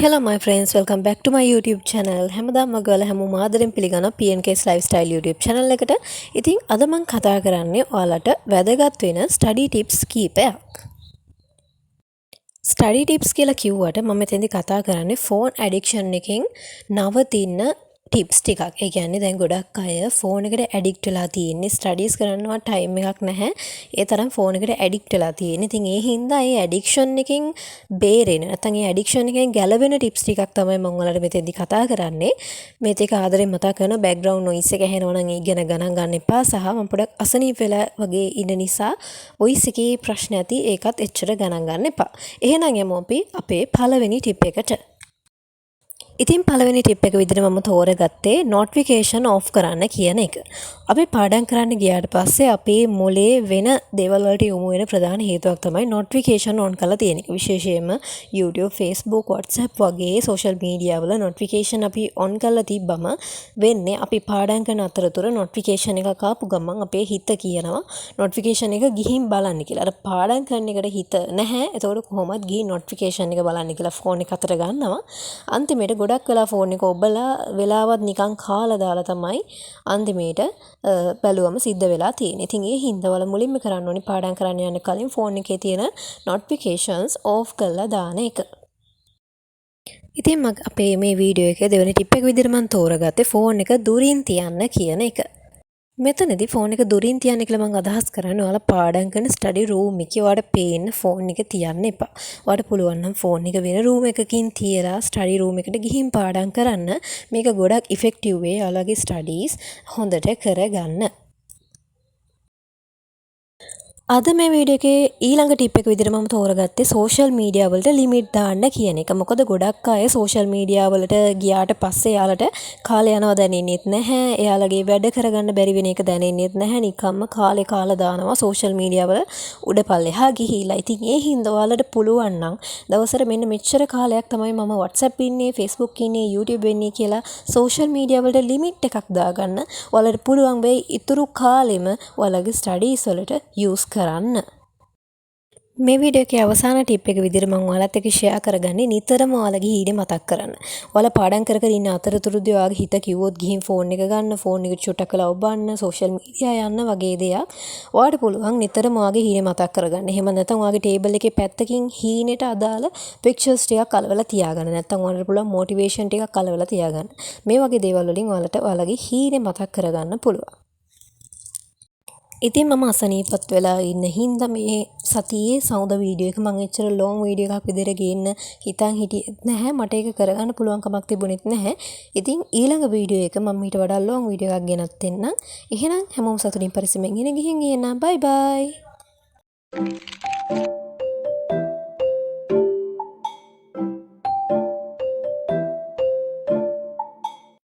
Hello my friends, welcome back to my YouTube channel. හැමදාම ඔයාලා හැමෝම ආදරෙන් පිළිගන්නවා PNK's Lifestyle YouTube channel එකට. ඉතින් අද මම කතා කරන්නේ ඔයාලට වැදගත් වෙන study tips කීපයක්. study tips කියලා කිව්වට මම මෙතෙන්දි කතා කරන්නේ phone addiction එකෙන් නවතින ටිප්ස් ටිකක්. ඒ කියන්නේ දැන් ගොඩක් අය ෆෝන් එකට ඇඩික්ට් වෙලා තියෙන්නේ. ස්ටඩීස් කරනවා ටයිම් එකක් නැහැ. ඒ තරම් ෆෝන් එකට ඇඩික්ට් වෙලා තියෙන්නේ. ඉතින් ඒ හින්දා ඒ ඇඩික්ෂන් එකෙන් බේරෙන්න නැත්නම් ඒ ඇඩික්ෂන් එකෙන් ගැලවෙන ටිප්ස් ටිකක් තමයි මම ඔයාලට මෙතෙන්දි කතා කරන්නේ. මේක ආදරෙන් මතක් කරන බෑග්ග්‍රවුන්ඩ් නොයිස් එක ඇහෙනවා නම් ඒ ගැන ගණන් ගන්න එපා. සහ මම පොඩක් අසනීප වෙලා වගේ ඉන්න නිසා වොයිස් එකේ ප්‍රශ්න ඇති. ඒකත් එච්චර ගණන් ගන්න එපා. එහෙනම් යමු අපි අපේ පළවෙනි ටිප් එකට. ඉතින් පළවෙනි ටිප් එක විදිහට මම තෝරගත්තේ notification off කරන්න කියන එක. අපි පාඩම් කරන්න ගියාට පස්සේ අපේ මොලේ වෙන දේවල් වලට යොමු වෙන ප්‍රධාන හේතුවක් තමයි notification on කරලා තියෙන එක. විශේෂයෙන්ම YouTube, Facebook, WhatsApp වගේ social media වල notification අපි on කරලා තිබ්බම වෙන්නේ අපි පාඩම් කරන අතරතුර notification එකක් ආපු ගමන් අපේ හිත කියනවා notification එක ගිහින් බලන්න කියලා. අර පාඩම් කරන එකට හිත නැහැ. එතකොට කොහොමද ගිහින් notification එක බලන්න කියලා ෆෝන් එක අතට ගන්නවා. අන්තිමේට ගොඩක් වෙලා ෆෝන් එක ඔබලා වෙලාවත් නිකන් කාලා දාලා තමයි අන්තිමේට බැලුවම සිද්ධ වෙලා තියෙන්නේ. ඉතින් ඒ හින්දා වල මුලින්ම කරන්න ඕනේ පාඩම් කරන්න යන්න කලින් ෆෝන් එකේ තියෙන notifications off කරලා දාන එක. ඉතින් අපේ මේ වීඩියෝ එකේ දෙවෙනි ටිප් එක විදිහට මම තෝරගත්තේ ෆෝන් එක දුරින් තියන්න කියන එක. මෙතනදී ෆෝන් එක දුරින් තියන්න කියලා මම අදහස් කරන්නේ ඔයාලා පාඩම් කරන ස්ටඩි රූම් එකේ ඔයාලට පේන්න ෆෝන් එක තියන්න එපා. ඔයාලට පුළුවන් නම් ෆෝන් එක වෙන රූම් එකකින් තියලා ස්ටඩි රූම් එකට ගිහින් පාඩම් කරන්න. මේක ගොඩක් ඉෆෙක්ටිව් වේ ඔයාලගේ ස්ටඩීස් හොඳට කරගන්න. අද මේ වීඩියෝ එකේ ඊළඟ ටිප් එක විදිහට මම තෝරගත්තේ සෝෂල් මීඩියා වලට ලිමිට් දාන්න කියන එක. මොකද ගොඩක් අය සෝෂල් මීඩියා වලට ගියාට පස්සේ යාලට කාලය යනවා දැනෙන්නෙත් නැහැ. එයාලගේ වැඩ කරගන්න බැරි වෙන එක දැනෙන්නෙත් නැහැ. නිකම්ම කාලේ කාලා දානවා සෝෂල් මීඩියා වල උඩපල්ලෙහා ගිහිලා. ඉතින් ඒ හින්දා ඔයාලට පුළුවන් නම් දවසට මෙන්න මෙච්චර කාලයක් තමයි මම WhatsApp ඉන්නේ, Facebook ඉන්නේ, YouTube ඉන්නේ කියලා සෝෂල් මීඩියා වලට ලිමිට් එකක් දාගන්න. ඔයාලට පුළුවන් වෙයි ඉතුරු කාලෙම ඔයාලගේ ස්ටඩීස් වලට යූස් කරන්න. මේ වීඩියෝ එකේ අවසාන ටිප් එක විදිහට මම ඔයාලත් එක්ක ෂෙයා කරගන්නේ නිතරම ඔයාලගේ ඊඩේ මතක් කරන්න. ඔයාලා පාඩම් කර කර ඉන්න අතරතුරදී ඔයාගේ හිත කිව්වොත් ගිහින් ෆෝන් එක ගන්න, ෆෝන් එක චුට්ටක් කළා ඔබන්න, සෝෂල් මීඩියා යන්න වගේ දේයක්. ඔයාලට පුළුවන් නිතරම ඔයාගේ ඊඩේ මතක් කරගන්න. එහෙම නැත්නම් ඔයාගේ ටේබල් එකේ පැත්තකින් හීනෙට අදාළ පික්චර්ස් ටිකක් අලවලා තියාගන්න. නැත්නම් ඔයාලට පුළුවන් මොටිවේෂන් ටිකක් අලවලා තියාගන්න. මේ වගේ දේවල් වලින් ඔයාලට ඔයාලගේ හීනේ මතක් කරගන්න පුළුවන්. ඉතින් මම අසනීපත් වෙලා ඉන්න හින්දා මේ සතියේ සෞද වීඩියෝ එක මම එච්චර ලොන් වීඩියෝ එකක් විදිහට ගේන්න හිතන් හිටියෙත් නැහැ. මට ඒක කරගන්න පුළුවන් කමක් තිබුණෙත් නැහැ. ඉතින් ඊළඟ වීඩියෝ එක මම ඊට වඩා ලොන් වීඩියෝ එකක් ගෙනත් දෙන්නම්. එහෙනම් හැමෝම සතුටින් පරිස්සමෙන් ඉගෙන ගිහින් එන්න. බයි බයි.